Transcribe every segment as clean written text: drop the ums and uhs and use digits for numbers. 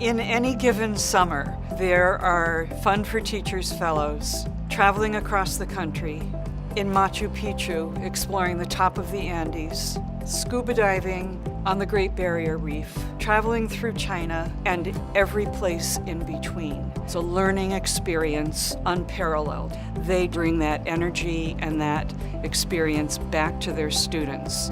In any given summer, there are Fund for Teachers fellows traveling across the country, in Machu Picchu, exploring the top of the Andes, scuba diving on the Great Barrier Reef, traveling through China, and every place in between. It's a learning experience unparalleled. They bring that energy and that experience back to their students.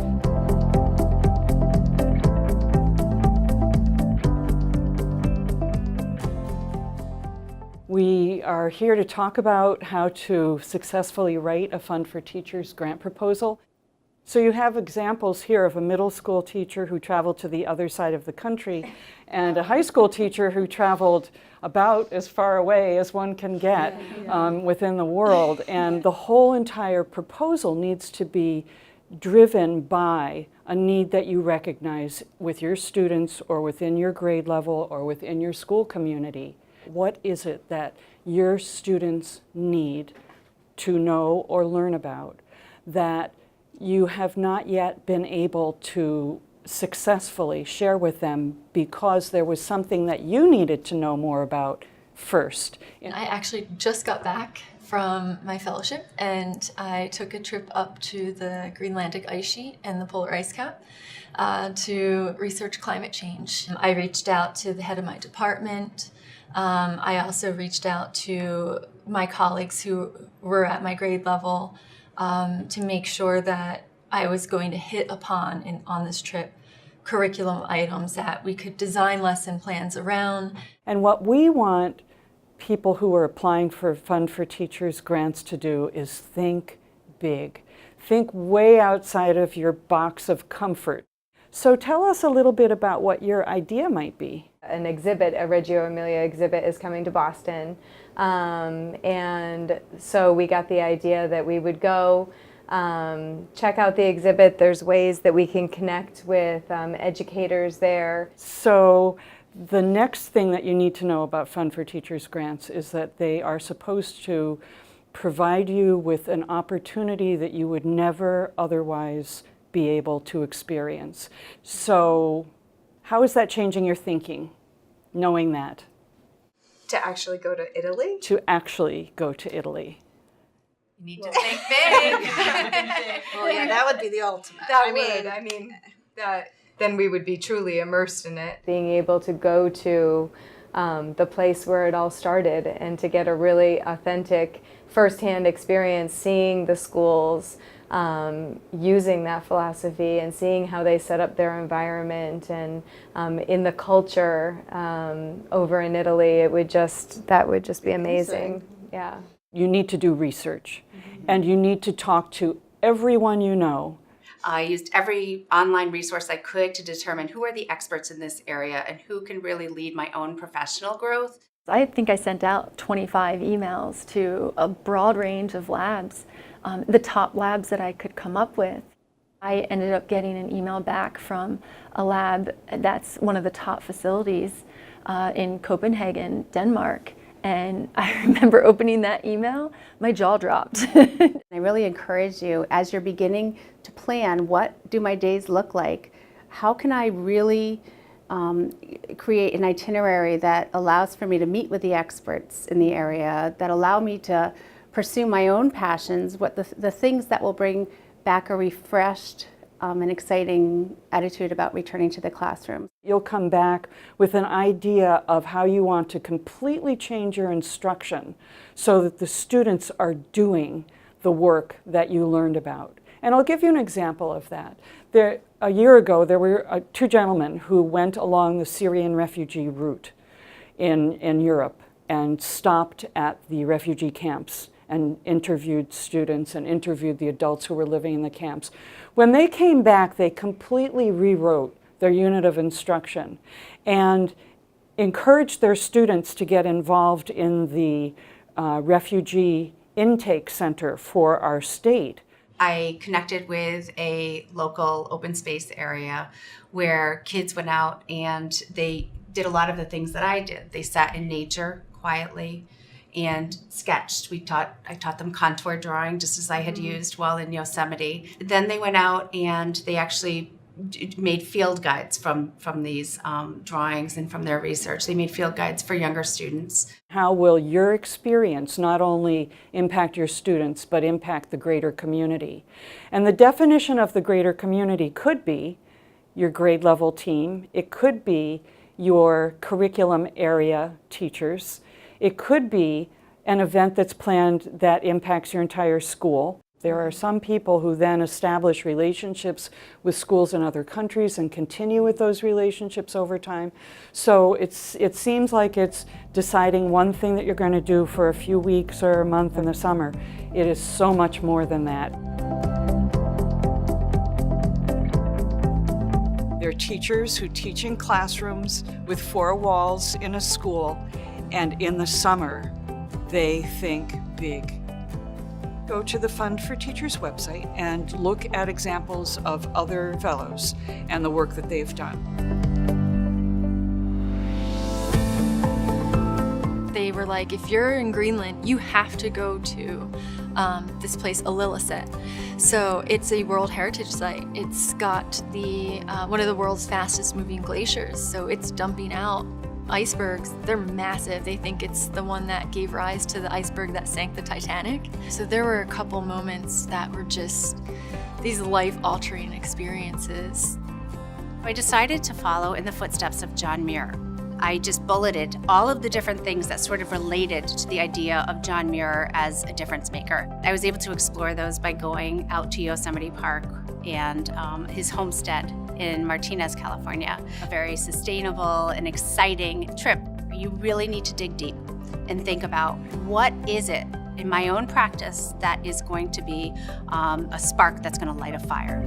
We are here to talk about how to successfully write a Fund for Teachers grant proposal. So you have examples here of a middle school teacher who traveled to the other side of the country and a high school teacher who traveled about as far away as one can get within the world. And the whole entire proposal needs to be driven by a need that you recognize with your students or within your grade level or within your school community. What is it that your students need to know or learn about that you have not yet been able to successfully share with them because there was something that you needed to know more about first? I actually just got back from my fellowship and I took a trip up to the Greenlandic ice sheet and the polar ice cap to research climate change. I reached out to the head of my department. I also reached out to my colleagues who were at my grade level to make sure that I was going to hit upon on this trip curriculum items that we could design lesson plans around. And what we want people who are applying for Fund for Teachers grants to do is think big. Think way outside of your box of comfort. So tell us a little bit about what your idea might be. An exhibit, a Reggio Emilia exhibit, is coming to Boston. And so we got the idea that we would go check out the exhibit. There's ways that we can connect with educators there. So the next thing that you need to know about Fund for Teachers grants is that they are supposed to provide you with an opportunity that you would never otherwise be able to experience. So how is that changing your thinking, knowing that? To actually go to Italy? To actually go to Italy. You need to think big. Well, yeah, that would be the ultimate. Then we would be truly immersed in it. Being able to go to the place where it all started and to get a really authentic firsthand experience, seeing the schools, using that philosophy and seeing how they set up their environment and in the culture over in Italy, that would just be amazing. Yeah. You need to do research, and you need to talk to everyone you know. I used every online resource I could to determine who are the experts in this area and who can really lead my own professional growth. I think I sent out 25 emails to a broad range of labs, the top labs that I could come up with. I ended up getting an email back from a lab that's one of the top facilities in Copenhagen, Denmark. And I remember opening that email, my jaw dropped. I really encourage you, as you're beginning to plan, what do my days look like? How can I really create an itinerary that allows for me to meet with the experts in the area, that allow me to pursue my own passions, what the things that will bring back a refreshed and exciting attitude about returning to the classroom. You'll come back with an idea of how you want to completely change your instruction so that the students are doing the work that you learned about. And I'll give you an example of that. A year ago, there were two gentlemen who went along the Syrian refugee route in Europe and stopped at the refugee camps and interviewed students and interviewed the adults who were living in the camps. When they came back, they completely rewrote their unit of instruction and encouraged their students to get involved in the refugee intake center for our state. I connected with a local open space area where kids went out and they did a lot of the things that I did. They sat in nature quietly and sketched. I taught them contour drawing just as I had used while in Yosemite. Then they went out and they actually made field guides from these drawings and from their research. They made field guides for younger students. How will your experience not only impact your students, but impact the greater community? And the definition of the greater community could be your grade level team. It could be your curriculum area teachers. It could be an event that's planned that impacts your entire school. There are some people who then establish relationships with schools in other countries and continue with those relationships over time. So it seems like it's deciding one thing that you're going to do for a few weeks or a month in the summer. It is so much more than that. There are teachers who teach in classrooms with 4 walls in a school, and in the summer, they think big. Go to the Fund for Teachers website and look at examples of other fellows and the work that they've done. They were like, if you're in Greenland, you have to go to this place, Illilouette. So it's a World Heritage Site. It's got the one of the world's fastest moving glaciers. So it's dumping out icebergs. They're massive. They think it's the one that gave rise to the iceberg that sank the Titanic. So there were a couple moments that were just these life-altering experiences. I decided to follow in the footsteps of John Muir. I just bulleted all of the different things that sort of related to the idea of John Muir as a difference maker. I was able to explore those by going out to Yosemite Park and his homestead in Martinez, California. A very sustainable and exciting trip. You really need to dig deep and think about what is it in my own practice that is going to be a spark that's going to light a fire.